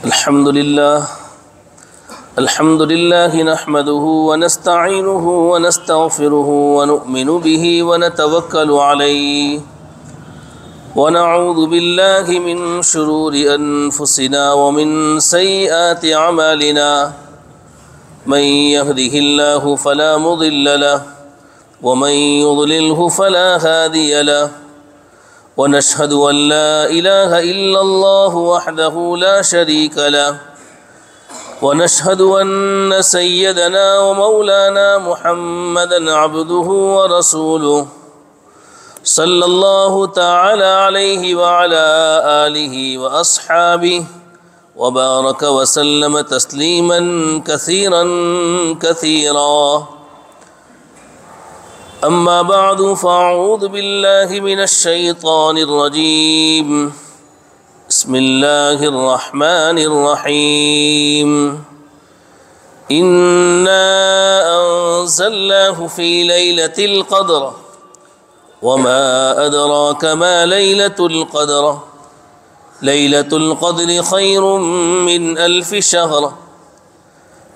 الحمد لله نحمده ونستعينه ونستغفره ونؤمن به ونتوكل عليه ونعوذ بالله من شرور أنفسنا ومن سيئات أعمالنا من يهده الله فلا مضل له ومن يضلله فلا هادي له ونشهد أن لا إله إلا الله وحده لا شريك له ونشهد أن سيدنا ومولانا محمدا عبده ورسوله صلى الله تعالى عليه وعلى آله وأصحابه وبارك وسلم تسليما كثيرا كثيرا. أما بعد فأعوذ بالله من الشيطان الرجيم. بسم الله الرحمن الرحيم. إنا أنزلناه في ليلة القدر وما أدراك ما ليلة القدر ليلة القدر خير من 1000 شهر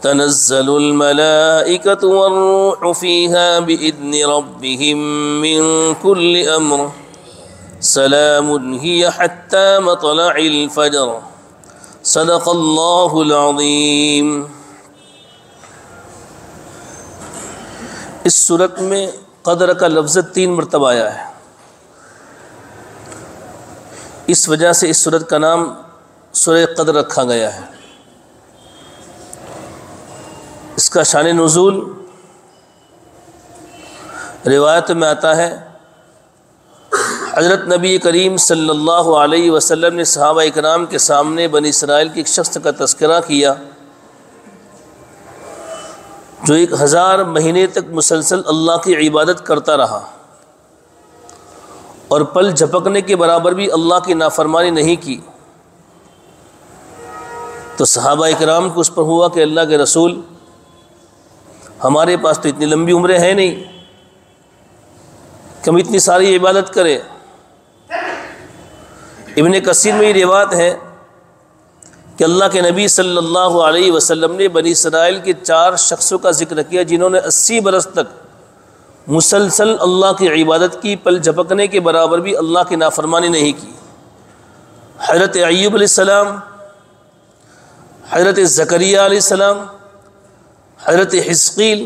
تنزل الملائكة والروح فيها بإذن ربهم من كل أمر سلام هي حتى مطلع الفجر. صدق الله العظيم. اس سورت میں قدر کا لفظ 3 مرتبہ آیا ہے. اس وجہ سے اس سورت کا نام سورہ قدر رکھا گیا ہے. اس کا شان نزول روایت میں آتا ہے حضرت نبی کریم صلی اللہ علیہ وسلم نے صحابہ اکرام کے سامنے بنی اسرائیل کے ایک شخص کا تذکرہ کیا جو 1000 مہینے تک مسلسل اللہ کی عبادت کرتا رہا اور پل جھپکنے کے برابر بھی اللہ کی نافرمانی نہیں کی. تو صحابہ اکرام کو اس پر ہوا کہ اللہ کے رسول ہمارے پاس تو اتنی لمبی عمریں ہیں نہیں کہ ہم اتنی ساری عبادت کریں. ابن کثیر میں یہ روایت ہے کہ اللہ کے نبی صلی اللہ علیہ وسلم نے بنی اسرائیل کے 4 شخصوں کا ذکر کیا جنہوں نے 80 برس تک مسلسل اللہ کی عبادت کی، پل جھپکنے کے برابر بھی اللہ کی نافرمانی نہیں کی. حضرت ایوب علیہ السلام، حضرت زکریا علیہ السلام، حضرت حزقیل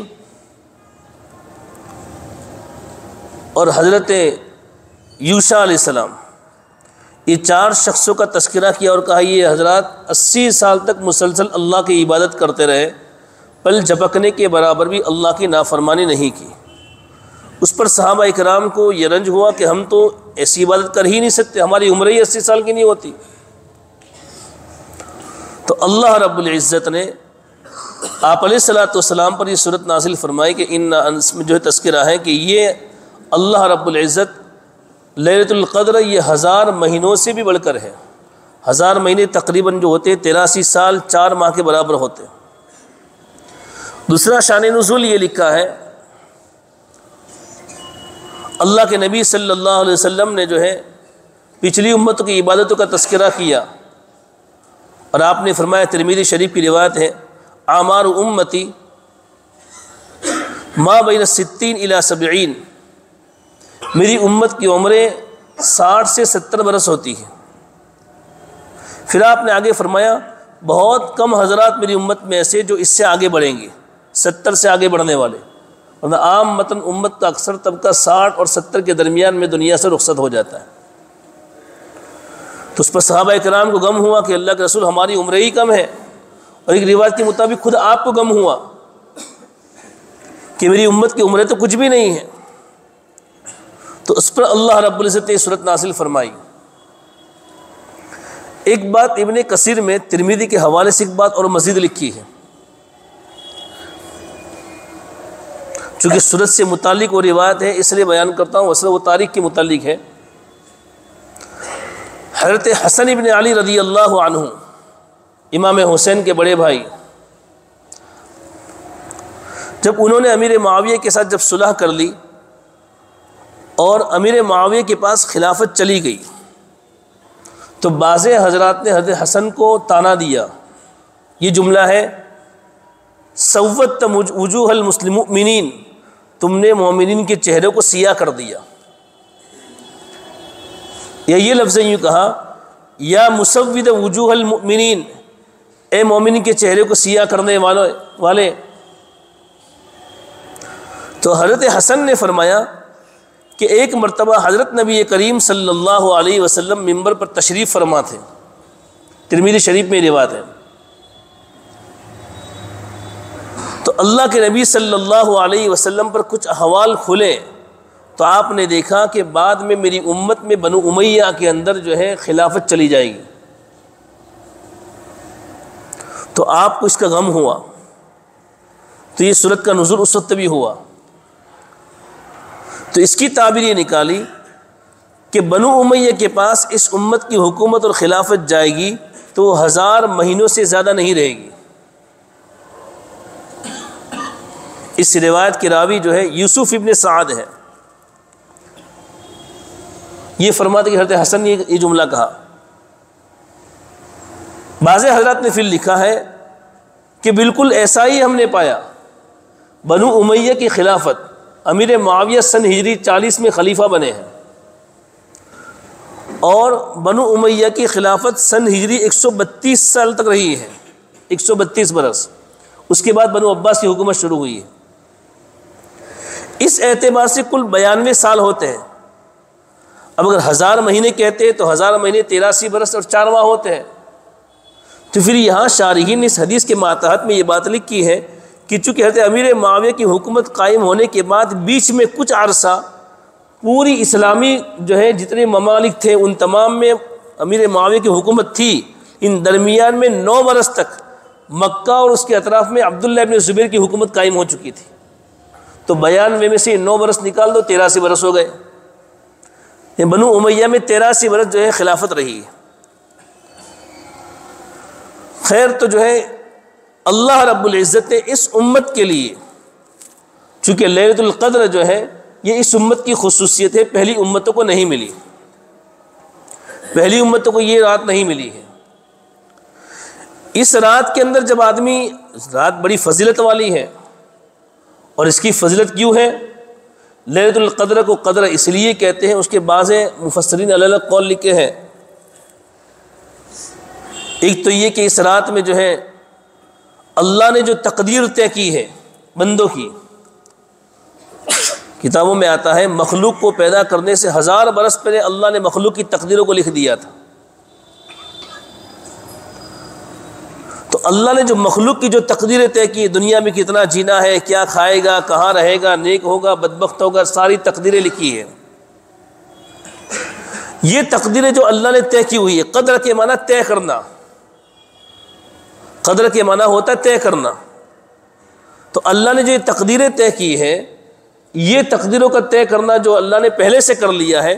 اور حضرت یوشع علیہ السلام، یہ 4 شخصوں کا تذکرہ کیا اور کہا یہ حضرات 80 سال تک مسلسل اللہ کی عبادت کرتے رہے، پل جھپکنے کے برابر بھی اللہ کی نافرمانی نہیں کی. اس پر صحابہ اکرام کو یہ رنج ہوا کہ ہم تو ایسی عبادت کر ہی نہیں سکتے، ہماری عمر ہی 80 سال کی نہیں ہوتی. تو اللہ رب العزت نے آپ علیہ السلام پر یہ صورت نازل فرمائی کہ ان جو ہے تذکرہ ہے کہ یہ اللہ رب العزت لیلۃ القدر یہ 1000 مہینوں سے بھی بڑھ کر ہے. 1000 مہینے تقریباً جو ہوتے 83 سال 4 ماہ کے برابر ہوتے. دوسرا شان نزول یہ لکھا ہے اللہ کے نبی صلی اللہ علیہ وسلم نے جو ہے پچھلی امتوں کی عبادتوں کا تذکرہ کیا اور آپ نے فرمایا، ترمذی شریف کی روایت ہے، اعمار امتی ما بین 60 الی 70، میری امت کی عمریں 60 سے 70 برس ہوتی ہیں. پھر آپ نے آگے فرمایا بہت کم حضرات میری امت میں ایسے جو اس سے آگے بڑھیں گے، 70 سے آگے بڑھنے والے، ورنہ عام متن امت کا اکثر طبقہ 60 اور 70 کے درمیان میں دنیا سے رخصت ہو جاتا ہے. تو اس پر صحابہ کرام کو غم ہوا کہ اللہ کے رسول ہماری عمریں ہی کم ہے، اور ایک روایت کے مطابق خود آپ کو غم ہوا کہ میری امت کی عمریں تو کچھ بھی نہیں ہیں. تو اس پر اللہ رب العزت نے صورت نازل فرمائی. ایک بات ابن کثیر میں ترمذی کے حوالے سے ایک بات اور مزید لکھی ہے، چونکہ صورت سے متعلق وہ روایت ہے اس لیے بیان کرتا ہوں، اصل وہ تاریخ کے متعلق ہے. حضرت حسن ابن علی رضی اللہ عنہ، امام حسین کے بڑے بھائی، جب انہوں نے امیر معاویہ کے ساتھ جب صلح کر لی اور امیر معاویہ کے پاس خلافت چلی گئی تو بعض حضرات نے حضرت حسن کو تانا دیا. یہ جملہ ہے سوّت وجوہ المؤمنین، تم نے مومنین کے چہروں کو سیاہ کر دیا. یا یہ لفظ یوں کہا یا مسود وجوہ المؤمنین، اے مومنین کے چہرے کو سیاہ کرنے والے. تو حضرت حسن نے فرمایا کہ ایک مرتبہ حضرت نبی کریم صلی اللہ علیہ وسلم منبر پر تشریف فرما تھے. ترمذی شریف میں روایت ہے. تو اللہ کے نبی صلی اللہ علیہ وسلم پر کچھ احوال کھلے تو آپ نے دیکھا کہ بعد میں میری امت میں بنو امیہ کے اندر جو ہے خلافت چلی جائے گی. تو آپ کو اس کا غم ہوا. تو یہ سورت کا نزول اس وقت بھی ہوا. تو اس کی تعبیر یہ نکالی کہ بنو امیہ کے پاس اس امت کی حکومت اور خلافت جائے گی تو 1000 مہینوں سے زیادہ نہیں رہے گی. اس روایت کے راوی جو ہے یوسف ابن سعد ہے. یہ فرماتے کہ حضرت حسن نے یہ جملہ کہا. بعض حضرات نے پھر لکھا ہے کہ بالکل ایسا ہی ہم نے پایا. بنو امیہ کی خلافت امیر معاویہ سن ہجری 40 میں خلیفہ بنے ہیں اور بنو امیہ کی خلافت سن ہجری 132 سال تک رہی ہے، 132 برس. اس کے بعد بنو عباس کی حکومت شروع ہوئی ہے. اس اعتبار سے کل 92 سال ہوتے ہیں. اب اگر 1000 مہینے کہتے ہیں تو 1000 مہینے 83 برس اور 4 ماہ ہوتے ہیں. تو پھر یہاں شارحین نے اس حدیث کے ماتحت میں یہ بات لکھی ہے کہ چونکہ حضرت امیر معاویہ کی حکومت قائم ہونے کے بعد بیچ میں کچھ عرصہ پوری اسلامی جو ہے جتنے ممالک تھے ان تمام میں امیر معاویہ کی حکومت تھی. ان درمیان میں 9 برس تک مکہ اور اس کے اطراف میں عبداللہ ابن زبیر کی حکومت قائم ہو چکی تھی. تو 92 میں سے 9 برس نکال دو 83 برس ہو گئے. بنو امیہ میں 83 برس جو ہے خلافت رہی ہے. خیر تو جو ہے اللہ رب العزت نے اس امت کے لیے، چونکہ لیلۃ القدر جو ہے یہ اس امت کی خصوصیت ہے، پہلی امتوں کو نہیں ملی. پہلی امتوں کو یہ رات نہیں ملی ہے. اس رات کے اندر جب آدمی، رات بڑی فضیلت والی ہے اور اس کی فضیلت کیوں ہے؟ لیلۃ القدر کو قدر اس لیے کہتے ہیں، اس کے بعض مفسرین الگ الگ قول لکھے ہیں. ایک تو یہ کہ اس رات میں جو ہے اللہ نے جو تقدیر طے کی ہے بندوں کی، کتابوں میں آتا ہے مخلوق کو پیدا کرنے سے 1000 برس پہلے اللہ نے مخلوق کی تقدیروں کو لکھ دیا تھا. تو اللہ نے جو مخلوق کی جو تقدیریں طے کی، دنیا میں کتنا جینا ہے، کیا کھائے گا، کہاں رہے گا، نیک ہوگا بدبخت ہوگا، ساری تقدیریں لکھی ہیں. یہ تقدیریں جو اللہ نے طے کی ہوئی ہے، قدر کے معنی طے کرنا، قدر کے معنی ہوتا ہے طے کرنا. تو اللہ نے جو تقدیریں طے کی ہے، یہ تقدیروں کا طے کرنا جو اللہ نے پہلے سے کر لیا ہے،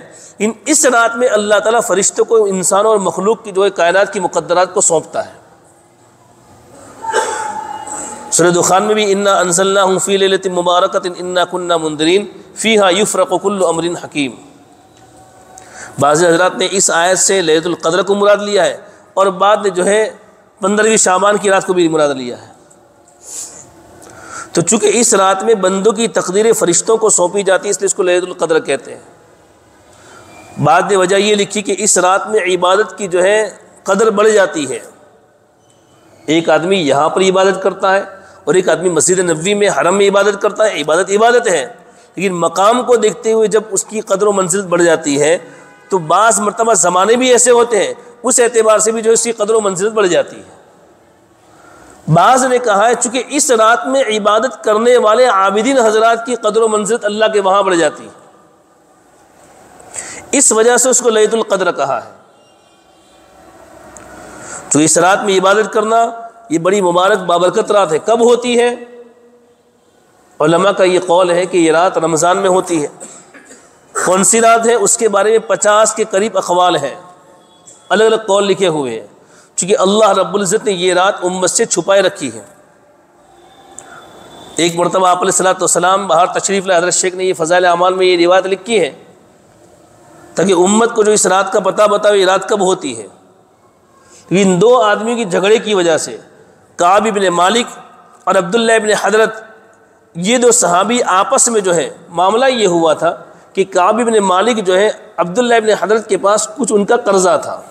اس رات میں اللہ تعالیٰ فرشتوں کو انسانوں اور مخلوق کی جو ہے کائنات کی مقدرات کو سونپتا ہے. سورہ دخان میں بھی انا انزلناہ فی لیلۃ مبارکۃ انا کنا منذرین فیہا یفرق کل امر حکیم. بعض حضرات نے اس آیت سے لیلۃ القدر کو مراد لیا ہے اور بعد میں جو ہے 15ویں شعبان کی رات کو بھی مراد لیا ہے. تو چونکہ اس رات میں بندوں کی تقدیریں فرشتوں کو سونپی جاتی ہے اس لیے اس کو لیلۃ القدر کہتے ہیں. بعد نے وجہ یہ لکھی کہ اس رات میں عبادت کی جو ہے قدر بڑھ جاتی ہے. ایک آدمی یہاں پر عبادت کرتا ہے اور ایک آدمی مسجد نبوی میں حرم میں عبادت کرتا ہے. عبادت ہے، لیکن مقام کو دیکھتے ہوئے جب اس کی قدر و منزلت بڑھ جاتی ہے تو بعض مرتبہ زمانے بھی ایسے ہوتے ہیں، اس اعتبار سے بھی جو اس کی قدر و منزلت بڑھ جاتی ہے. بعض نے کہا ہے چونکہ اس رات میں عبادت کرنے والے عابدین حضرات کی قدر و منزلت اللہ کے وہاں بڑھ جاتی ہے، اس وجہ سے اس کو لیلۃ القدر کہا ہے. تو اس رات میں عبادت کرنا یہ بڑی مبارک بابرکت رات ہے. کب ہوتی ہے؟ علماء کا یہ قول ہے کہ یہ رات رمضان میں ہوتی ہے. کون سی رات ہے؟ اس کے بارے میں 50 کے قریب اقوال ہیں، الگ الگ قول لکھے ہوئے ہیں، چونکہ اللہ رب العزت نے یہ رات امت سے چھپائے رکھی ہے. ایک مرتبہ آپ علیہ الصلوۃ والسلام باہر تشریف لائے، حضرت شیخ نے یہ فضائل اعمال میں یہ روایت لکھی ہے تاکہ امت کو جو اس رات کا پتہ بتاؤ یہ رات کب ہوتی ہے۔ ان دو آدمیوں کی جھگڑے کی وجہ سے کعب ابن مالک اور عبداللہ ابن حضرت، یہ دو صحابی آپس میں جو ہے معاملہ یہ ہوا تھا کہ کعب ابن مالک جو ہے عبداللہ ابن حضرت کے پاس کچھ ان کا قرضہ تھا،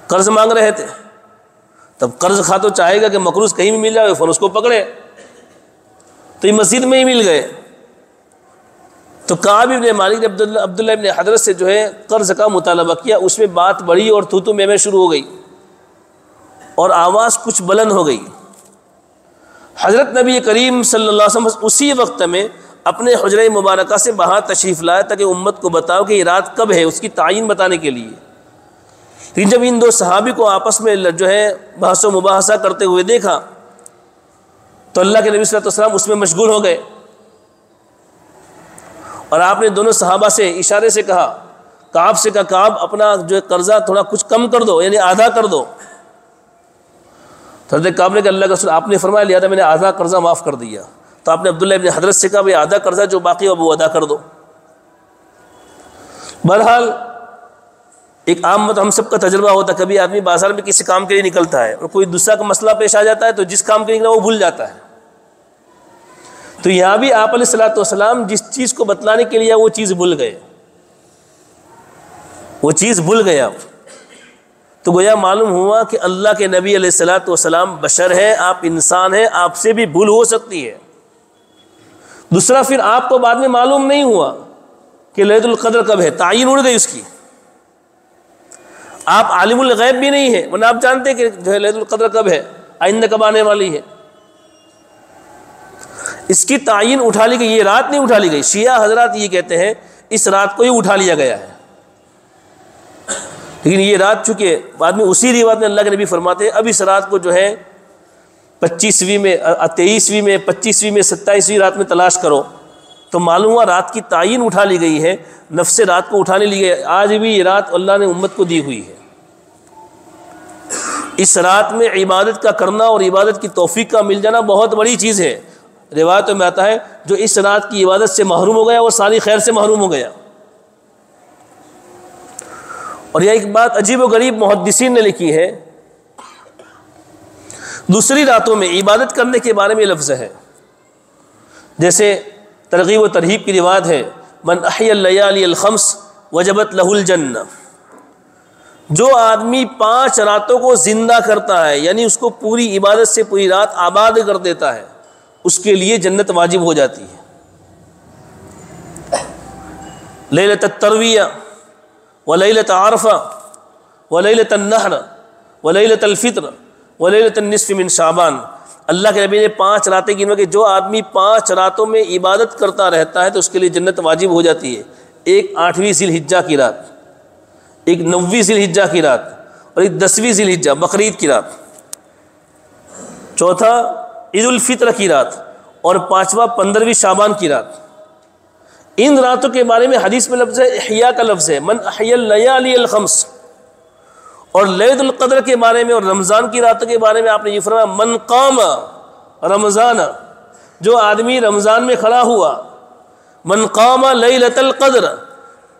قرض مانگ رہے تھے۔ تب قرض خواہ تو چاہے گا کہ مقروض کہیں بھی مل جائے فوراً اس کو پکڑے، تو یہ مسجد میں ہی مل گئے۔ تو کعب ابن مالک نے عبداللہ ابن حضرت سے جو ہے قرض کا مطالبہ کیا، اس میں بات بڑھی اور تو میں شروع ہو گئی اور آواز کچھ بلند ہو گئی۔ حضرت نبی کریم صلی اللہ علیہ وسلم اسی وقت میں اپنے حجرہ مبارکہ سے باہر تشریف لائے تاکہ امت کو بتاؤ کہ یہ رات کب ہے، اس کی تعین بتانے کے لیے۔ لیکن جب ان دو صحابی کو آپس میں جو ہے بحث و مباحثہ کرتے ہوئے دیکھا تو اللہ کے نبی صلی اللہ علیہ وسلم اس میں مشغول ہو گئے، اور آپ نے دونوں صحابہ سے اشارے سے کہا، کعب سے کہا کعب اپنا جو قرضہ تھوڑا کچھ کم کر دو، یعنی آدھا کر دو۔ تو حضرت کعب نے کہا اللہ کا رسول آپ نے فرمایا لیا تھا میں نے آدھا قرضہ معاف کر دیا۔ تو آپ نے عبداللہ ابن حضرت سے کہا بھائی آدھا قرضہ جو باقی ہے وہ ادا کر دو۔ بہرحال ایک عام ہم سب کا تجربہ ہوتا ہے، کبھی آدمی بازار میں کسی کام کے لیے نکلتا ہے اور کوئی دوسرا کا مسئلہ پیش آ جاتا ہے تو جس کام کے لیے نکلا وہ بھول جاتا ہے۔ تو یہاں بھی آپ علیہ الصلوۃ والسلام جس چیز کو بتلانے کے لیے وہ چیز بھول گئے، وہ چیز بھول گئے آپ۔ تو گویا معلوم ہوا کہ اللہ کے نبی علیہ الصلوۃ والسلام بشر ہیں، آپ انسان ہیں، آپ سے بھی بھول ہو سکتی ہے۔ دوسرا پھر آپ کو بعد میں معلوم نہیں ہوا کہ لیلۃ القدر کب ہے، تعین اڑ گئی اس کی، آپ عالم الغیب بھی نہیں ہیں، ورنہ آپ جانتے کہ جو ہے لیلۃ القدر کب ہے، آئندہ کب آنے والی ہے۔ اس کی تعین اٹھا لی گئی، یہ رات نہیں اٹھا لی گئی۔ شیعہ حضرات یہ کہتے ہیں اس رات کو ہی اٹھا لیا گیا ہے، لیکن یہ رات چونکہ بعد میں اسی روایت میں اللہ کے نبی فرماتے ہیں اب اس رات کو جو ہے 25ویں میں 23ویں میں 25ویں میں 27ویں رات میں تلاش کرو، تو معلوم ہوا رات کی تعین اٹھا لی گئی ہے، نفس رات کو اٹھانے لی گئی۔ آج بھی یہ رات اللہ نے امت کو دی ہوئی ہے۔ اس رات میں عبادت کا کرنا اور عبادت کی توفیق کا مل جانا بہت بڑی چیز ہے۔ روایتوں میں آتا ہے جو اس رات کی عبادت سے محروم ہو گیا وہ ساری خیر سے محروم ہو گیا۔ اور یہ ایک بات عجیب و غریب محدثین نے لکھی ہے، دوسری راتوں میں عبادت کرنے کے بارے میں لفظ ہے، جیسے ترغیب و ترہیب کی روایت ہے من احیا اللیالی الخمس وجبت لہ الجنہ، جو آدمی 5 راتوں کو زندہ کرتا ہے یعنی اس کو پوری عبادت سے پوری رات آباد کر دیتا ہے اس کے لیے جنت واجب ہو جاتی ہے۔ لیلۃ الترویہ ولیلۃ عرفہ ولیلۃ النحر ولیلۃ الفطر ولیلۃ النصف من شعبان، اللہ کے نبی نے 5 راتیں گنوا کہ جو آدمی 5 راتوں میں عبادت کرتا رہتا ہے تو اس کے لیے جنت واجب ہو جاتی ہے۔ ایک 8ویں ذی الحجہ کی رات، ایک 9ویں ذی الحجہ کی رات، اور ایک 10ویں ذی الحجہ بقرعید کی رات، چوتھا عید الفطر کی رات، اور 5واں 15ویں شعبان کی رات۔ ان راتوں کے بارے میں حدیث میں لفظ ہے احیاء کا لفظ ہے من احیا اللیالی الخمس، اور لیلۃ القدر کے بارے میں اور رمضان کی راتوں کے بارے میں آپ نے یہ فرمایا من قام رمضان، جو آدمی رمضان میں کھڑا ہوا، من قام لیلۃ القدر،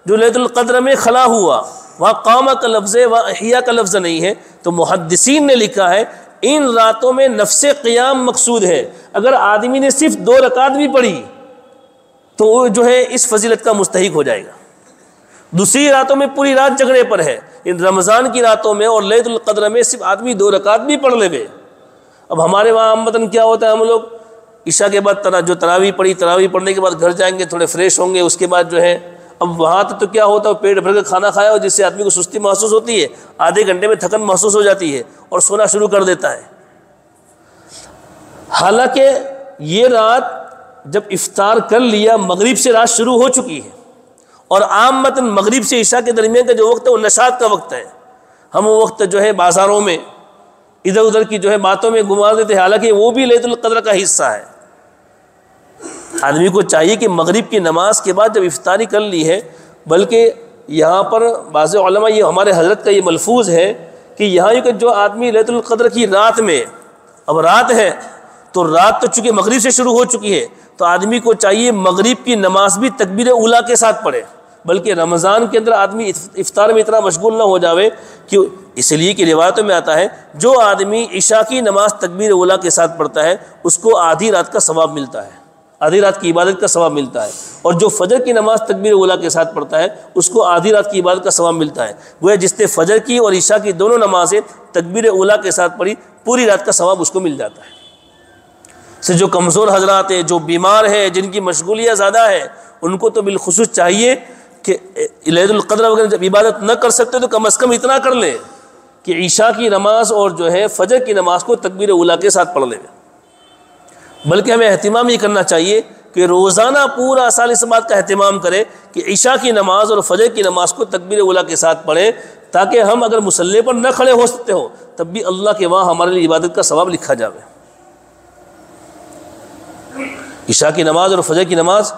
جو لیلۃ القدر میں کھڑا ہوا، وہاں قام کا لفظ ہے وہاں احیاء کا لفظ نہیں ہے۔ تو محدثین نے لکھا ہے ان راتوں میں نفس قیام مقصود ہے، اگر آدمی نے صرف 2 رکعت بھی پڑھی تو وہ جو ہے اس فضیلت کا مستحق ہو جائے گا۔ دوسری راتوں میں پوری رات جگنے پر ہے، ان رمضان کی راتوں میں اور لیلۃ القدر میں صرف آدمی 2 رکعت بھی پڑھ لے۔ اب ہمارے وہاں عامةً کیا ہوتا ہے، ہم لوگ عشاء کے بعد جو تراویح پڑھی، تراویح پڑھنے کے بعد گھر جائیں گے، تھوڑے فریش ہوں گے، اس کے بعد جو ہے اب وہاں تو کیا ہوتا ہے پیٹ بھر کے کھانا کھایا ہو جس سے آدمی کو سستی محسوس ہوتی ہے، آدھے گھنٹے میں تھکن محسوس ہو جاتی ہے اور سونا شروع کر دیتا ہے۔ حالانکہ یہ رات جب افطار کر لیا مغرب سے رات شروع ہو چکی ہے، اور عامةً مغرب سے عشاء کے درمیان کا جو وقت ہے وہ نشاط کا وقت ہے۔ ہم وہ وقت جو ہے بازاروں میں ادھر ادھر کی جو ہے باتوں میں گما دیتے ہیں، حالانکہ وہ بھی لیلۃ القدر کا حصہ ہے۔ آدمی کو چاہیے کہ مغرب کی نماز کے بعد جب افطاری کر لی ہے، بلکہ یہاں پر بعض علماء یہ ہمارے حضرت کا یہ ملفوظ ہے کہ یہاں کہ جو آدمی لیلۃ القدر کی رات میں، اب رات ہے تو رات تو چونکہ مغرب سے شروع ہو چکی ہے تو آدمی کو چاہیے مغرب کی نماز بھی تکبیر اولیٰ کے ساتھ پڑھے، بلکہ رمضان کے اندر آدمی افطار میں اتنا مشغول نہ ہو جاوے کہ اس لیے کہ روایتوں میں آتا ہے جو آدمی عشاء کی نماز تکبیر اولیٰ کے ساتھ پڑھتا ہے اس کو آدھی رات کا ثواب ملتا ہے، آدھی رات کی عبادت کا ثواب ملتا ہے، اور جو فجر کی نماز تکبیر اولیٰ کے ساتھ پڑھتا ہے اس کو آدھی رات کی عبادت کا ثواب ملتا ہے۔ گویا جس نے فجر کی اور عشاء کی دونوں نمازیں تکبیر اولیٰ کے ساتھ پڑھی پوری رات کا ثواب اس کو مل جاتا ہے۔ سے جو کمزور حضرات ہیں، جو بیمار ہیں، جن کی مشغولیاں زیادہ ہیں، ان کو تو بالخصوص چاہیے کہ لیلۃ القدر وغیرہ جب عبادت نہ کر سکتے تو کم از کم اتنا کر لیں کہ عشاء کی نماز اور جو ہے فجر کی نماز کو تکبیر اولیٰ کے ساتھ پڑھ لیں۔ بلکہ ہمیں اہتمام یہ کرنا چاہیے کہ روزانہ پورا سال اس بات کا اہتمام کرے کہ عشاء کی نماز اور فجر کی نماز کو تکبیر اولیٰ کے ساتھ پڑھیں، تاکہ ہم اگر مصلی پر نہ کھڑے ہو سکتے ہو تب بھی اللہ کے وہاں ہمارے لیے عبادت کا ثواب لکھا جاوے۔ عشاء کی نماز اور فجر کی نماز،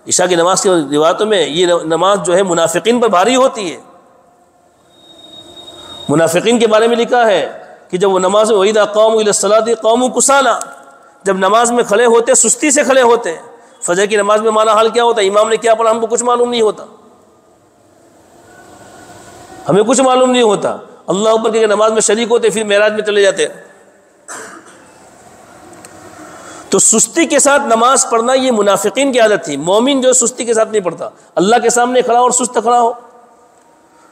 عشاء کی نماز کی روایتوں میں یہ نماز جو ہے منافقین پر بھاری ہوتی ہے۔ منافقین کے بارے میں لکھا ہے کہ جب وہ نماز میں وَإِذَا قَامُوا إِلَى الصَّلَاةِ قَامُوا كُسَالَىٰ، جب نماز میں کھڑے ہوتے سستی سے کھڑے ہوتے ہیں۔ فجر کی نماز میں ہمارا حال کیا ہوتا ہے؟ امام نے کیا پڑھا ہم کو کچھ معلوم نہیں ہوتا، ہمیں کچھ معلوم نہیں ہوتا، اللہ اوپر کے نماز میں شریک ہوتے پھر معراج میں چلے جاتے۔ تو سستی کے ساتھ نماز پڑھنا یہ منافقین کی عادت تھی۔ مومن جو سستی کے ساتھ نہیں پڑھتا، اللہ کے سامنے کھڑا اور سست کھڑا ہو۔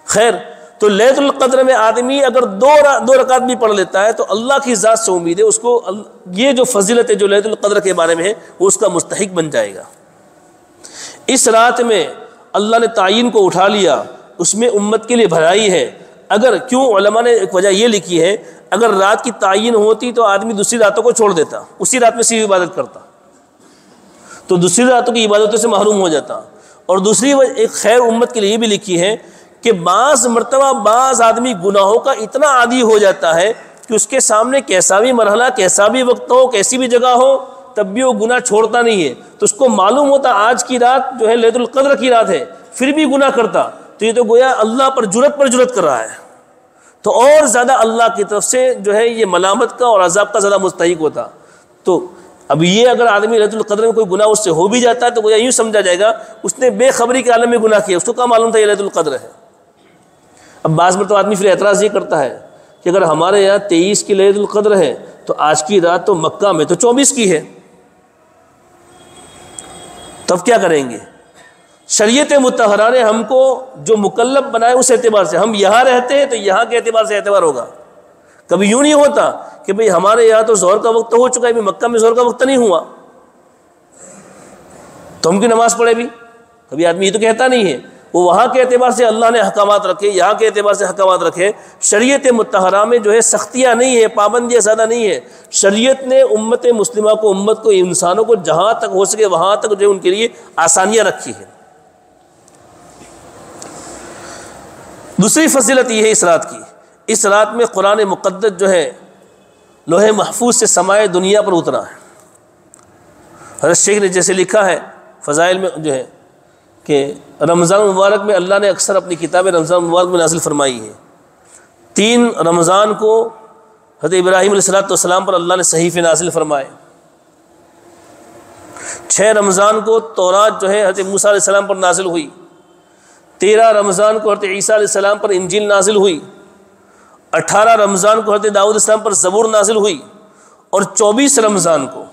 خیر، تو لیلۃ القدر میں آدمی اگر دو رکعت بھی پڑھ لیتا ہے تو اللہ کی ذات سے امید ہے اس کو یہ جو فضیلت ہے جو لیلۃ القدر کے بارے میں ہے وہ اس کا مستحق بن جائے گا۔ اس رات میں اللہ نے تعین کو اٹھا لیا، اس میں امت کے لیے بھلائی ہے۔ اگر کیوں علماء نے ایک وجہ یہ لکھی ہے، اگر رات کی تعین ہوتی تو آدمی دوسری راتوں کو چھوڑ دیتا، اسی رات میں صرف عبادت کرتا تو دوسری راتوں کی عبادتوں سے محروم ہو جاتا۔ اور دوسری ایک خیر امت کے لیے یہ بھی لکھی ہے کہ بعض مرتبہ بعض آدمی گناہوں کا اتنا عادی ہو جاتا ہے کہ اس کے سامنے کیسا بھی مرحلہ، کیسا بھی وقت ہو، کیسی بھی جگہ ہو، تب بھی وہ گناہ چھوڑتا نہیں ہے۔ تو اس کو معلوم ہوتا آج کی رات جو ہے لیلۃ القدر کی رات ہے، پھر بھی گناہ کرتا تو یہ تو گویا اللہ پر جرت کر رہا ہے، تو اور زیادہ اللہ کی طرف سے جو ہے یہ ملامت کا اور عذاب کا زیادہ مستحق ہوتا۔ تو اب یہ اگر آدمی لیلۃ القدر میں کوئی گناہ اس سے ہو بھی جاتا ہے تو گویا یوں سمجھا جائے گا اس نے بے خبری کے عالم میں گناہ کیا، اس کو کیا معلوم تھا یہ لیلۃ القدر ہے۔ اب بعض مرتبہ آدمی پھر اعتراض یہ کرتا ہے کہ اگر ہمارے یہاں 23 کی لیلۃ القدر ہے تو آج کی رات تو مکہ میں تو 24 کی ہے، تب کیا کریں گے؟ شریعت مطہرہ نے ہم کو جو مکلف بنائے اس اعتبار سے، ہم یہاں رہتے ہیں تو یہاں کے اعتبار سے اعتبار ہوگا۔ کبھی یوں نہیں ہوتا کہ بھئی ہمارے یہاں تو ظہر کا وقت ہو چکا ہے، مکہ میں ظہر کا وقت نہیں ہوا تو ہم کی نماز پڑھے بھی، کبھی آدمی یہ تو کہتا نہیں ہے۔ وہ وہاں کے اعتبار سے اللہ نے احکامات رکھے، یہاں کے اعتبار سے احکامات رکھے۔ شریعت مطہرہ میں جو ہے سختیاں نہیں ہے، پابندیاں زیادہ نہیں ہے۔ شریعت نے امت مسلمہ کو، امت کو، انسانوں کو جہاں تک ہو سکے وہاں تک جو ہے ان کے لیے آسانیاں رکھی ہیں۔ دوسری فضیلت یہ ہے اس رات کی، اس رات میں قرآن مقدس جو ہے لوح محفوظ سے سمائے دنیا پر اترا ہے۔ حضرت شیخ نے جیسے لکھا ہے فضائل میں جو ہے کہ رمضان مبارک میں اللہ نے اکثر اپنی کتاب رمضان مبارک میں نازل فرمائی ہے۔ 3 رمضان کو حضرت ابراہیم علیہ السلام پر اللہ نے صحیفے نازل فرمائے۔ 6 رمضان کو تورات جو ہے حضرت موسیٰ علیہ السلام پر نازل ہوئی۔ 13 رمضان کو حضرت عیسیٰ علیہ السلام پر انجیل نازل ہوئی۔ 18 رمضان کو حضرت داؤد علیہ السلام پر زبور نازل ہوئی۔ اور 24 رمضان کو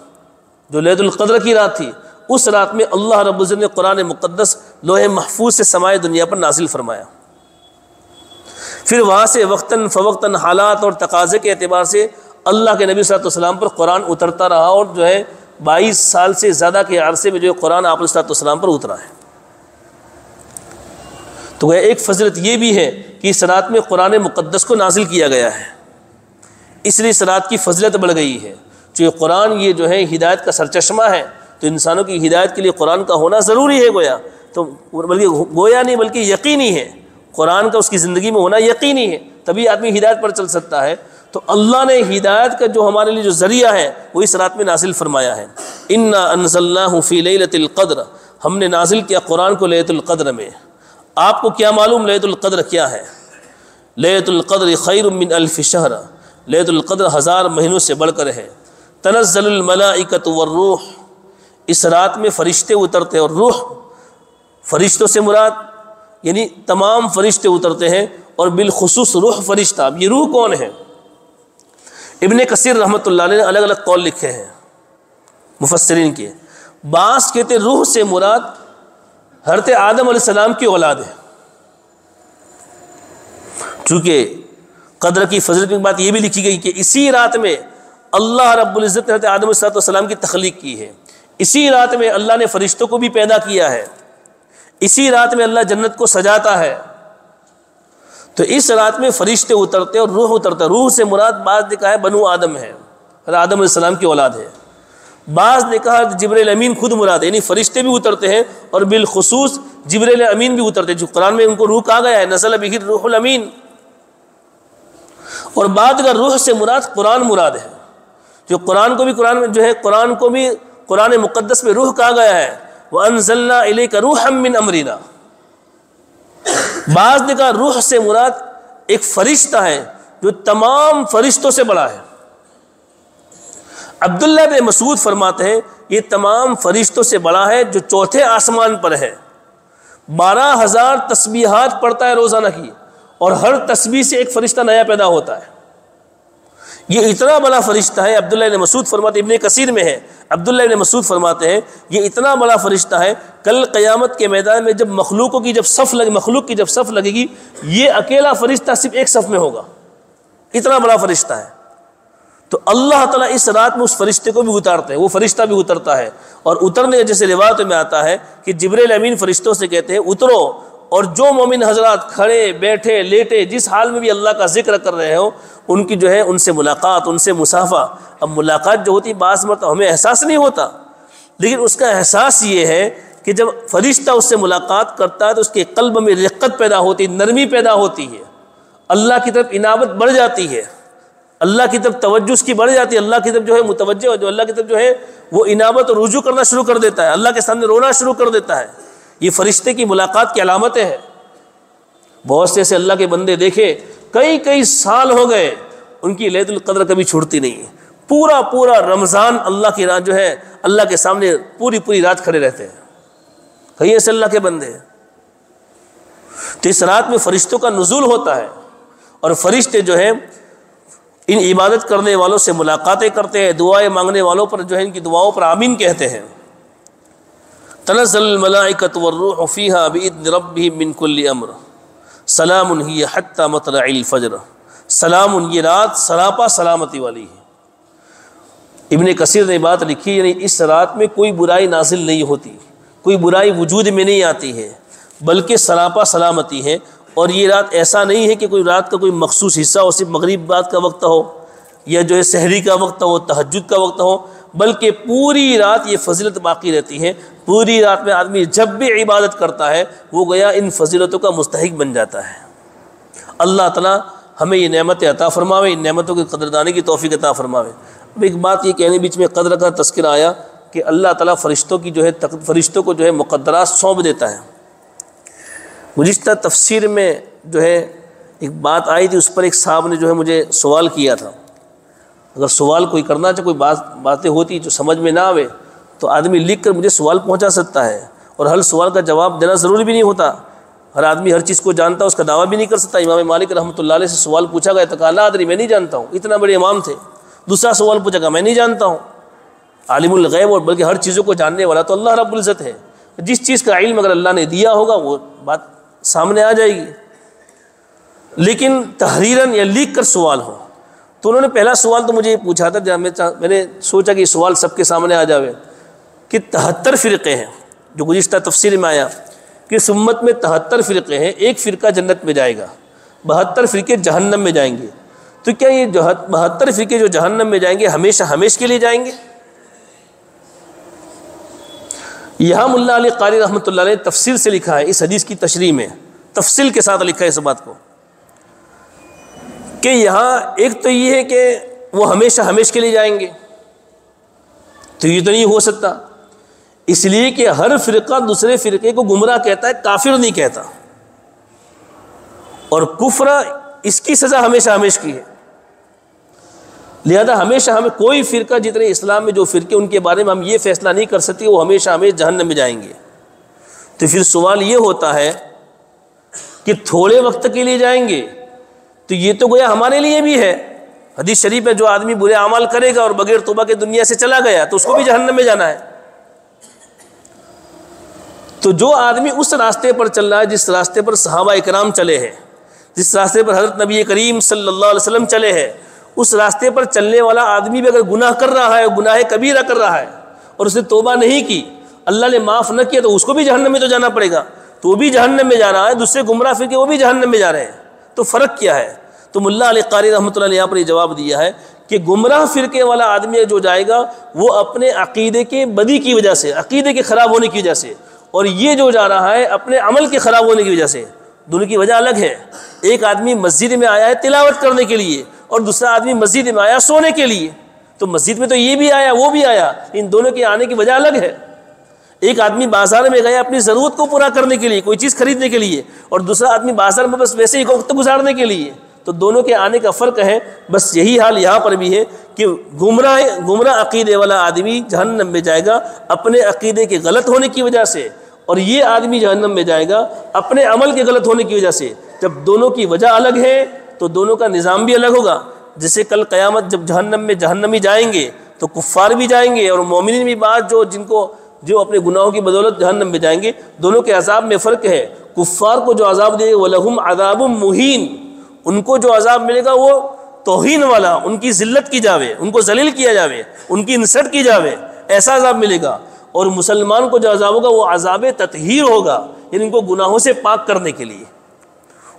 جو لیلۃ القدر کی رات تھی اس رات میں اللہ رب العزت نے قرآن مقدس لوح محفوظ سے سمائے دنیا پر نازل فرمایا۔ پھر وہاں سے وقتاً فوقتاً حالات اور تقاضے کے اعتبار سے اللہ کے نبی صلی اللہ علیہ وسلم پر قرآن اترتا رہا، اور جو ہے 22 سال سے زیادہ کے عرصے میں جو قرآن آپ علیہ السلام پر اترا ہے۔ تو ایک فضیلت یہ بھی ہے کہ اس رات میں قرآن مقدس کو نازل کیا گیا ہے، اس لیے اس رات کی فضیلت بڑھ گئی ہے۔ جو قرآن یہ جو ہے ہدایت کا سرچشمہ ہے، تو انسانوں کی ہدایت کے لیے قرآن کا ہونا ضروری ہے گویا، تو بلکہ گویا نہیں بلکہ یقینی ہے، قرآن کا اس کی زندگی میں ہونا یقینی ہے، تبھی آدمی ہدایت پر چل سکتا ہے۔ تو اللہ نے ہدایت کا جو ہمارے لیے جو ذریعہ ہے وہ اس رات میں نازل فرمایا ہے۔ انا انزلناہ فی لیلۃ القدر، ہم نے نازل کیا قرآن کو لیلۃ القدر میں۔ آپ کو کیا معلوم لیلۃ القدر کیا ہے؟ لیلۃ القدر خیر من الف شہر، لیلۃ القدر 1000 مہینوں سے بڑھ کر ہے۔ تنزل الملائکۃ والروح، اس رات میں فرشتے اترتے، اور روح، فرشتوں سے مراد یعنی تمام فرشتے اترتے ہیں، اور بالخصوص روح فرشتہ. اب یہ روح کون ہے؟ ابن کثیر رحمۃ اللہ علیہ نے الگ الگ قول لکھے ہیں مفسرین کے. بعض کہتے روح سے مراد حضرت آدم علیہ السلام کی اولاد ہے، چونکہ قدر کی فضیلت کی بات یہ بھی لکھی گئی کہ اسی رات میں اللہ رب العزت نے حضرت آدم علیہ السلام کی تخلیق کی ہے، اسی رات میں اللہ نے فرشتوں کو بھی پیدا کیا ہے، اسی رات میں اللہ جنت کو سجاتا ہے. تو اس رات میں فرشتے اترتے اور روح اترتا ہے. روح سے مراد بعض نے کہا ہے بنو آدم ہے، حضرت آدم علیہ السلام کی اولاد ہے. بعض نے کہا جبریل امین خود مراد ہے، یعنی فرشتے بھی اترتے ہیں اور بالخصوص جبریل امین بھی اترتے ہیں، جو قرآن میں ان کو روح کہا گیا ہے، نزل بہ الروح الامین. اور بعد کا روح سے مراد قرآن مراد ہے، جو قرآن کو بھی قرآن میں جو ہے قرآن کو بھی قرآن مقدس میں روح کہا گیا ہے، وَأَنزَلْنَا إِلَيْكَ رُوحًا مِّنْ أَمْرِنَا. بعض نے کہا روح سے مراد ایک فرشتہ ہے جو تمام فرشتوں سے بڑا ہے. عبداللہ بن مسعود فرماتے ہیں یہ تمام فرشتوں سے بڑا ہے جو چوتھے آسمان پر ہے، 12,000 تسبیحات پڑھتا ہے روزانہ کی، اور ہر تسبیح سے ایک فرشتہ نیا پیدا ہوتا ہے. یہ اتنا بڑا فرشتہ ہے. عبداللہ بن مسعود فرماتے ہیں، ابن کثیر میں ہے، عبداللہ بن مسعود فرماتے ہیں یہ اتنا بڑا فرشتہ ہے کل قیامت کے میدان میں جب مخلوق کی جب صف لگے گی، یہ اکیلا فرشتہ صرف ایک صف میں ہوگا، اتنا بڑا فرشتہ ہے. تو اللہ تعالیٰ اس رات میں اس فرشتے کو بھی اتارتے ہیں، وہ فرشتہ بھی اترتا ہے. اور اترنے جیسے روایت میں آتا ہے کہ جبریل امین فرشتوں سے کہتے ہیں اترو، اور جو مومن حضرات کھڑے بیٹھے لیٹے جس حال میں بھی اللہ کا ذکر کر رہے ہو، ان کی جو ہے ان سے ملاقات، ان سے مصافحہ. اب ملاقات جو ہوتی بعض مرتبہ ہمیں احساس نہیں ہوتا، لیکن اس کا احساس یہ ہے کہ جب فرشتہ اس سے ملاقات کرتا ہے تو اس کے قلب میں رقت پیدا ہوتی، نرمی پیدا ہوتی ہے، اللہ کی طرف انابت بڑھ جاتی ہے، اللہ کی طرف توجہ اس کی بڑھ جاتی ہے، اللہ کی طرف جو ہے متوجہ ہو، جو اللہ کی طرف جو ہے وہ انابت اور رجوع کرنا شروع کر دیتا ہے، اللہ کے سامنے رونا شروع کر دیتا ہے. یہ فرشتے کی ملاقات کی علامتیں ہیں. بہت سے ایسے اللہ کے بندے دیکھے کئی سال ہو گئے ان کی لیلۃ القدر کبھی چھوٹتی نہیں ہے، پورا رمضان اللہ کی رات جو ہے اللہ کے سامنے پوری رات کھڑے رہتے ہیں. کئی ایسے اللہ کے بندے ہیں. تو اس رات میں فرشتوں کا نزول ہوتا ہے، اور فرشتے جو ہیں ان عبادت کرنے والوں سے ملاقاتیں کرتے ہیں، دعائیں مانگنے والوں پر جو ہے ان کی دعاؤں پر آمین کہتے ہیں. تنزل الملائکۃ والروح فیہا بإذن ربہم من کل امر سلام ہی حتی مطلع الفجر. سلام، یہ رات سراپا سلامتی والی ہے. ابن کثیر نے بات لکھی، یعنی اس رات میں کوئی برائی نازل نہیں ہوتی، کوئی برائی وجود میں نہیں آتی ہے، بلکہ سراپا سلامتی ہے. اور یہ رات ایسا نہیں ہے کہ کوئی رات کا کوئی مخصوص حصہ ہو، صرف مغرب بعد کا وقت ہو یا جو ہے سحری کا وقت ہو، تہجد کا وقت ہو، بلکہ پوری رات یہ فضیلت باقی رہتی ہے. پوری رات میں آدمی جب بھی عبادت کرتا ہے وہ گویا ان فضیلتوں کا مستحق بن جاتا ہے. اللہ تعالیٰ ہمیں یہ نعمت عطا فرماوے، ان نعمتوں کی قدردانی کی توفیق عطا فرماوے. اب ایک بات یہ کہنے بیچ میں قدر کا تذکرہ آیا کہ اللہ تعالیٰ فرشتوں کی جو ہے فرشتوں کو جو ہے مقدرات سونپ دیتا ہے. گزشتہ تفسیر میں جو ہے ایک بات آئی تھی، اس پر ایک صاحب نے جو ہے مجھے سوال کیا تھا. اگر سوال کوئی کرنا چاہے، کوئی باتیں ہوتی جو سمجھ میں نہ آوے تو آدمی لکھ کر مجھے سوال پہنچا سکتا ہے، اور ہر سوال کا جواب دینا ضروری بھی نہیں ہوتا. ہر آدمی ہر چیز کو جانتا، اس کا دعویٰ بھی نہیں کر سکتا. امام مالک رحمۃ اللہ علیہ سے سوال پوچھا گیا تو کہا لا ادری، میں نہیں جانتا ہوں. اتنا بڑے امام تھے. دوسرا سوال پوچھا گیا، میں نہیں جانتا ہوں. عالم الغیب، اور بلکہ ہر چیزوں کو جاننے والا تو اللہ رب العزت ہے. جس چیز کا علم اگر اللہ نے دیا ہوگا وہ بات سامنے آ جائے گی. لیکن تحریراً یا لکھ کر سوال ہو تو انہوں نے پہلا سوال تو مجھے یہ پوچھا تھا، جب میں نے سوچا کہ یہ سوال سب کے سامنے آ جاوے کہ 73 فرقے ہیں. جو گزشتہ تفسیر میں آیا کہ اس امت میں 73 فرقے ہیں، ایک فرقہ جنت میں جائے گا، 72 فرقے جہنم میں جائیں گے. تو کیا یہ 72 فرقے جو جہنم میں جائیں گے ہمیشہ کے لیے جائیں گے؟ یہاں ملا علی قاری رحمۃ اللہ علیہ تفسیر سے لکھا ہے، اس حدیث کی تشریح میں تفصیل کے ساتھ لکھا ہے اس بات کو کہ یہاں ایک تو یہ ہے کہ وہ ہمیشہ کے لیے جائیں گے، تو یہ تو نہیں ہو سکتا، اس لیے کہ ہر فرقہ دوسرے فرقے کو گمراہ کہتا ہے، کافر نہیں کہتا. اور کفر اس کی سزا ہمیشہ کی ہے. لہذا ہمیشہ ہمیں کوئی فرقہ جتنے اسلام میں جو فرقے ان کے بارے میں ہم یہ فیصلہ نہیں کر سکتے وہ ہمیشہ جہنم میں جائیں گے. تو پھر سوال یہ ہوتا ہے کہ تھوڑے وقت کے لیے جائیں گے تو یہ تو گویا ہمارے لیے بھی ہے. حدیث شریف ہے جو آدمی برے اعمال کرے گا اور بغیر توبہ کے دنیا سے چلا گیا تو اس کو بھی جہنم میں جانا ہے. تو جو آدمی اس راستے پر چل رہا ہے جس راستے پر صحابہ اکرام چلے ہیں، جس راستے پر حضرت نبی کریم صلی اللہ علیہ وسلم چلے ہیں، اس راستے پر چلنے والا آدمی بھی اگر گناہ کر رہا ہے، گناہ کبیرہ کر رہا ہے اور اس نے توبہ نہیں کی، اللہ نے معاف نہ کیا، تو اس کو بھی جہنم میں تو جانا پڑے گا. تو وہ بھی جہنم میں جا رہا ہے، دوسرے گمراہ فرقے وہ بھی جہنم میں جا رہے ہیں. تو فرق کیا ہے؟ تو ملا علی قاری رحمۃ اللہ نے یہاں پر یہ جواب دیا ہے کہ گمراہ فرقے والا آدمی جو جائے گا وہ اپنے عقیدے کے بدی کی وجہ سے، عقیدے کے خراب ہونے کی وجہ سے، اور یہ جو جا رہا ہے اپنے عمل کے خراب ہونے کی وجہ سے. دونوں کی وجہ الگ ہے. ایک آدمی مسجد میں آیا ہے تلاوت کرنے کے لیے اور دوسرا آدمی مسجد میں آیا سونے کے لیے. تو مسجد میں تو یہ بھی آیا وہ بھی آیا، ان دونوں کے آنے کی وجہ الگ ہے. ایک آدمی بازار میں گیا اپنی ضرورت کو پورا کرنے کے لیے، کوئی چیز خریدنے کے لیے، اور دوسرا آدمی بازار میں بس ویسے ہی وقت گزارنے کے لیے. تو دونوں کے آنے کا فرق ہے. بس یہی حال یہاں پر بھی ہے کہ گمراہ عقیدے والا آدمی جہنم میں جائے گا اپنے عقیدے کے غلط ہونے کی وجہ سے، اور یہ آدمی جہنم میں جائے گا اپنے عمل کے غلط ہونے کی وجہ سے. جب دونوں کی وجہ الگ ہے تو دونوں کا نظام بھی الگ ہوگا. جیسے کل قیامت جب جہنم میں جہنمی جائیں گے تو کفار بھی جائیں گے اور مومنین بھی بعض جو اپنے گناہوں کی بدولت جہنم میں جائیں گے. دونوں کے عذاب میں فرق ہے. کفار کو جو عذاب دے گا وَلَهُمْ عَذَابٌ مُهِينٌ، ان کو جو عذاب ملے گا وہ توہین والا، ان کی ذلت کی جاوے، ان کو ذلیل کیا جاوے، ان کی انسلٹ کی جاوے، ایسا عذاب ملے گا. اور مسلمان کو جو عذاب ہوگا وہ عذاب تطہیر ہوگا، یعنی ان کو گناہوں سے پاک کرنے کے لیے،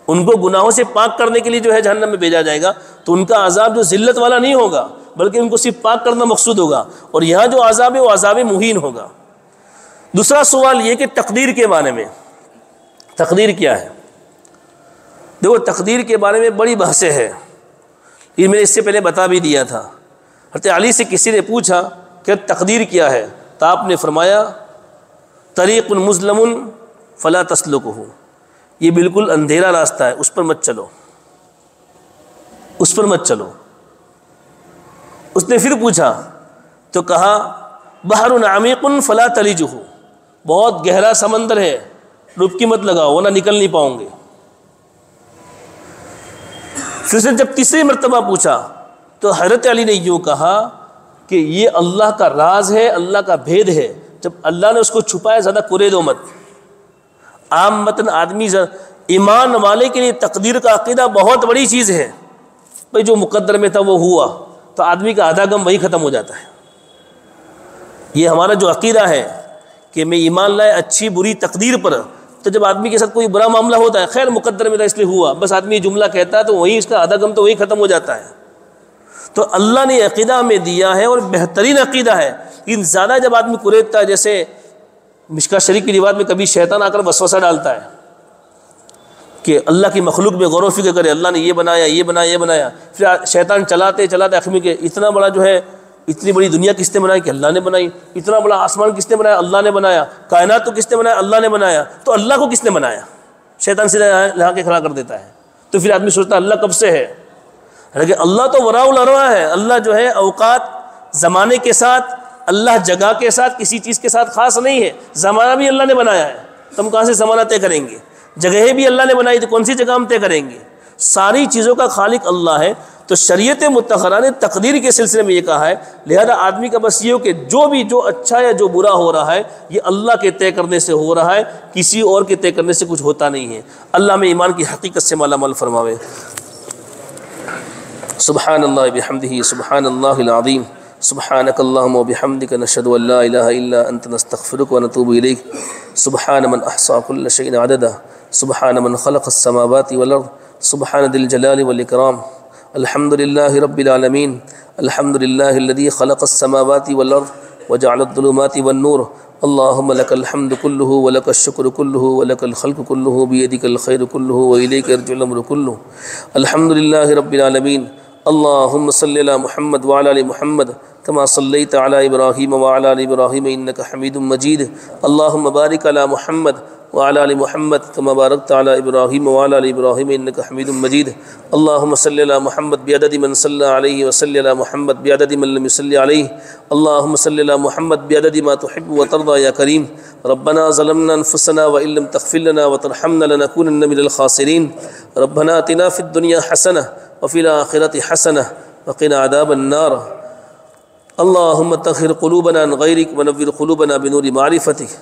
ان کو گناہوں سے پاک کرنے کے لیے جو ہے جہنم میں بھیجا جائے گا. تو ان کا عذاب جو ذلت والا نہیں ہوگا بلکہ ان کو صرف پاک کرنا مقصود ہوگا. اور یہاں جو عذاب ہے وہ عذاب مہین ہوگا. دوسرا سوال یہ کہ تقدیر کے بارے میں، تقدیر کیا ہے؟ دیکھو تقدیر کے بارے میں بڑی بحثیں ہے. یہ میں نے اس سے پہلے بتا بھی دیا تھا. حضرت علی سے کسی نے پوچھا کہ تقدیر کیا ہے، تو آپ نے فرمایا طریق مظلم فلا تسلکہ، یہ بالکل اندھیرا راستہ ہے، اس پر مت چلو، اس پر مت چلو. اس نے پھر پوچھا تو کہا بحر عمیق فلا تلجہ، بہت گہرا سمندر ہے، ڈبکی مت لگاؤ ورنہ نکل نہیں پاؤں گے. پھر سے جب تیسری مرتبہ پوچھا تو حضرت علی نے یوں کہا کہ یہ اللہ کا راز ہے، اللہ کا بھید ہے. جب اللہ نے اس کو چھپایا زیادہ کرے دو مت. عام متن آدمی ایمان والے کے لیے تقدیر کا عقیدہ بہت بڑی چیز ہے. بھائی جو مقدر میں تھا وہ ہوا، تو آدمی کا آدھا غم وہی ختم ہو جاتا ہے. یہ ہمارا جو عقیدہ ہے کہ میں ایمان لائے اچھی بری تقدیر پر، تو جب آدمی کے ساتھ کوئی برا معاملہ ہوتا ہے خیر مقدر میں تھا اس لیے ہوا، بس آدمی جملہ کہتا ہے تو وہی اس کا آدھا غم تو وہی ختم ہو جاتا ہے. تو اللہ نے عقیدہ ہمیں دیا ہے اور بہترین عقیدہ ہے. لیکن زیادہ جب آدمی قریدتا ہے، جیسے مشکاۃ شریف کی روایت میں کبھی شیطان آ کر وسوسہ ڈالتا ہے کہ اللہ کی مخلوق میں غور و فکر کرے، اللہ نے یہ بنایا یہ بنایا یہ بنایا. پھر شیطان چلاتے چلاتے آخر میں کہ اتنا بڑا جو ہے، اتنی بڑی دنیا کس نے بنائی کہ اللہ نے بنائی، اتنا بڑا آسمان کس نے بنایا اللہ نے بنایا، کائنات تو کس نے بنایا اللہ نے بنایا، تو اللہ کو کس نے بنایا؟ شیطان سے لہا کے کھڑا کر دیتا ہے. تو پھر آدمی سوچتا ہے اللہ کب سے ہے، لیکن اللہ تو وراء الارواح ہے. اللہ جو ہے اوقات زمانے کے ساتھ، اللہ جگہ کے ساتھ، کسی چیز کے ساتھ خاص نہیں ہے. زمانہ بھی اللہ نے بنایا ہے، تم کہاں سے زمانہ طے کریں گے؟ جگہیں بھی اللہ نے بنائی تو کون سی جگہ ہم طے کریں گے؟ ساری چیزوں کا خالق اللہ ہے. تو شریعت مطہرہ نے تقدیر کے سلسلے میں یہ کہا ہے، لہذا آدمی کا بس یہ ہو کہ جو اچھا یا جو برا ہو رہا ہے یہ اللہ کے طے کرنے سے ہو رہا ہے، کسی اور کے طے کرنے سے کچھ ہوتا نہیں ہے. اللہ میں ایمان کی حقیقت سے مالا مال فرماوے. سبحان اللہ بحمدہ، سبحان اللہ العظیم، سبحانک اللہم وبحمدک، نشہد ان لا الہ الا انت، نستغفرک ونتوب الیک. سبحان من احصى كل شيء عددا، سبحان من خلق السماوات والارض، سبحان ذي الجلال والاکرام. الحمد لله رب العالمين، الحمد لله الذي خلق السماوات والارض وجعل الظلمات والنور. اللهم لك الحمد كله ولك الشكر كله ولك الخلق كله بيدك الخير كله وإليك يرجع الأمر كله. الحمد لله رب العالمين. اللهم صل على محمد وعلى آل محمد كما صليت على إبراهيم وعلى آل إبراهيم إنك حميد مجيد. اللهم بارك على محمد وعلى آل محمد كما باركت على إبراهيم وعلى آل إبراهيم إنك حميد مجيد. اللهم صل على محمد بعدد من صلى عليه وصل على محمد بعدد من لم يصل عليه. اللهم صل على محمد بعدد ما تحب وترضى يا كريم. ربنا ظلمنا أنفسنا وإن لم تغفر لنا وترحمنا لنكونن من الخاسرين. ربنا آتنا في الدنيا حسنة وفي الآخرة حسنة وقنا عذاب النار. اللهم طهر قلوبنا عن غيرك ونور قلوبنا بنور معرفتك.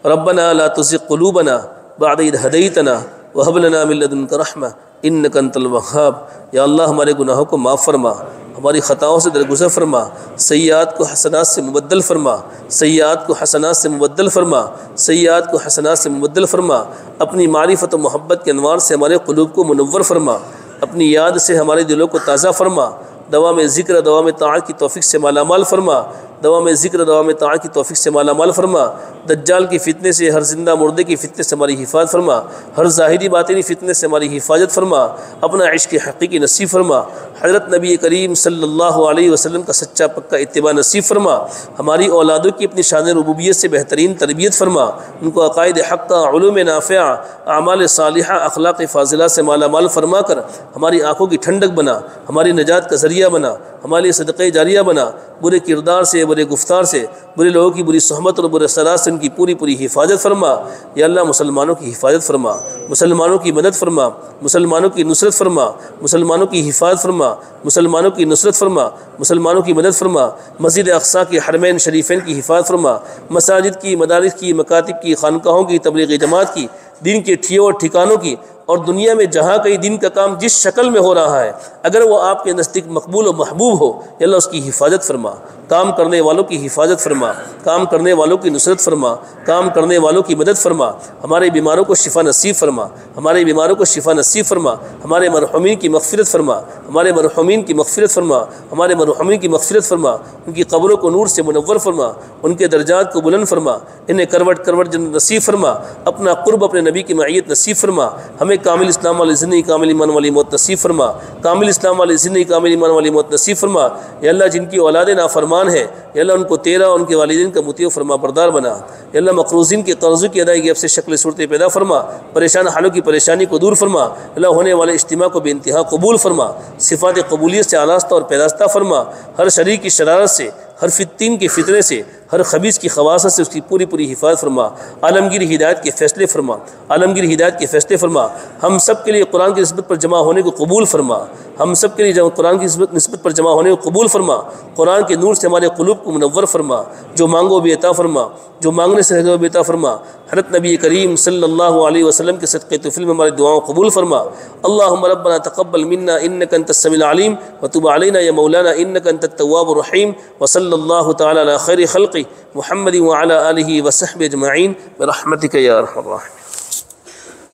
ربنا لا تزغ قلوبنا بعد إذ هديتنا وهب لنا من لدنك رحمة إنك أنت الوهاب. یا اللہ ہمارے گناہوں کو معاف فرما، ہماری خطاؤں سے درگزر فرما، سیئات کو حسنات سے مبدل فرما، سیئات کو حسنات سے مبدل فرما، سیئات کو حسنات سے مبدل فرما. اپنی معرفت و محبت کے انوار سے ہمارے قلوب کو منور فرما، اپنی یاد سے ہمارے دلوں کو تازہ فرما. دوام ذکر دوام طاعت کی توفیق سے مالا مال فرما، دوام ذکر دوام طاعت کی توفیق سے مالا مال فرما. دجال کی فتنے سے، ہر زندہ مردے کی فتنے سے ہماری حفاظت فرما، ہر ظاہری باطنی فتنے سے ہماری حفاظت فرما. اپنا عشق حقیقی نصیب فرما. حضرت نبی کریم صلی اللہ علیہ وسلم کا سچا پکا اتباع نصیب فرما. ہماری اولادوں کی اپنی شان ربوبیت سے بہترین تربیت فرما، ان کو عقائد حقہ، علوم نافعہ، اعمال صالحہ، اخلاق فاضلہ سے مالا مال فرما کر ہماری آنکھوں کی ٹھنڈک بنا، ہماری نجات کا ذریعہ بنا، ہمارے صدقہ جاریہ بنا. برے کردار سے، برے گفتار سے، برے لوگوں کی بری صحبت اور برے اثرات سے ان کی پوری حفاظت فرما. یا اللہ مسلمانوں کی حفاظت فرما، مسلمانوں کی مدد فرما، مسلمانوں کی نصرت فرما، مسلمانوں کی حفاظت فرما، مسلمانوں کی نصرت فرما، مسلمانوں کی مدد فرما. مسجد اقصیٰ کے حرمین شریفین کی حفاظت فرما، مساجد کی، مدارس کی، مکاتب کی، خانقاہوں کی، تبلیغی جماعت کی، دین کے ٹھیوں اور ٹھکانوں کی، اور دنیا میں جہاں کہیں دین کا کام جس شکل میں ہو رہا ہے اگر وہ آپ کے نزدیک مقبول و محبوب ہو، یا اللہ اس کی حفاظت فرما. کام کرنے والوں کی حفاظت فرما، کام کرنے والوں کی نصرت فرما، کام کرنے والوں کی مدد فرما. ہمارے بیماروں کو شفا نصیب فرما، ہمارے بیماروں کو شفا نصیب فرما. ہمارے مرحومین کی مغفرت فرما، ہمارے مرحومین کی مغفرت فرما، ہمارے مرحومین کی مغفرت فرما. ان کی قبروں کو نور سے منور فرما، ان کے درجات کو بلند فرما، انہیں کروٹ کروٹ جنت نصیب فرما. اپنا قرب، اپنے نبی کی معیت نصیب فرما. ہمیں کامل اسلام والی زندگی، کامل ایمان والی موت نصیب فرما. کامل اسلام والی زندگی، کامل ایمان والی موت نصیب فرما. یا اللہ جن کی اولاد نافرمان ہے، یا اللہ ان کو تیرا اور ان کے والدین کا مطیع و فرما بردار بنا. یا اللہ مقروضین کے قرضوں کی ادائیگی اب سے شکل صورت پیدا فرما. پریشان حالوں کی پریشانی کو دور فرما. اللہ ہونے والے اجتماع کو بے انتہا قبول فرما. صفات قبولیت سے آراستہ اور پیراستہ فرما. ہر شریر کی شرارت سے، ہر فتین کے فتنے سے، ہر خبیث کی خواصت سے اس کی پوری حفاظت فرما. عالمگیر ہدایت کے فیصلے فرما، عالمگیر ہدایت کے فیصلے فرما. ہم سب کے لیے قرآن کی نسبت پر جمع ہونے کو قبول فرما. ہم سب کے لیے قرآن کی نسبت پر جمع ہونے کو قبول فرما. قرآن کے نور سے ہمارے قلوب کو منور فرما. جو مانگو بھی عطا فرما، جو مانگنے سے بھی عطا فرما. حضرت نبی کریم صلی اللہ علیہ وسلم کے صدقے طفل میں ہماری دعاؤں قبول فرما. اللہم ربنا تقبل منا انک انت السمیع العلیم وتب علینا یا مولانا انک انت التواب الرحیم. وصلی اللہ تعالی علی خیر خلقہ محمد وعلی آلہ وصحبہ اجمعین برحمتک یا ارحم الراحمین.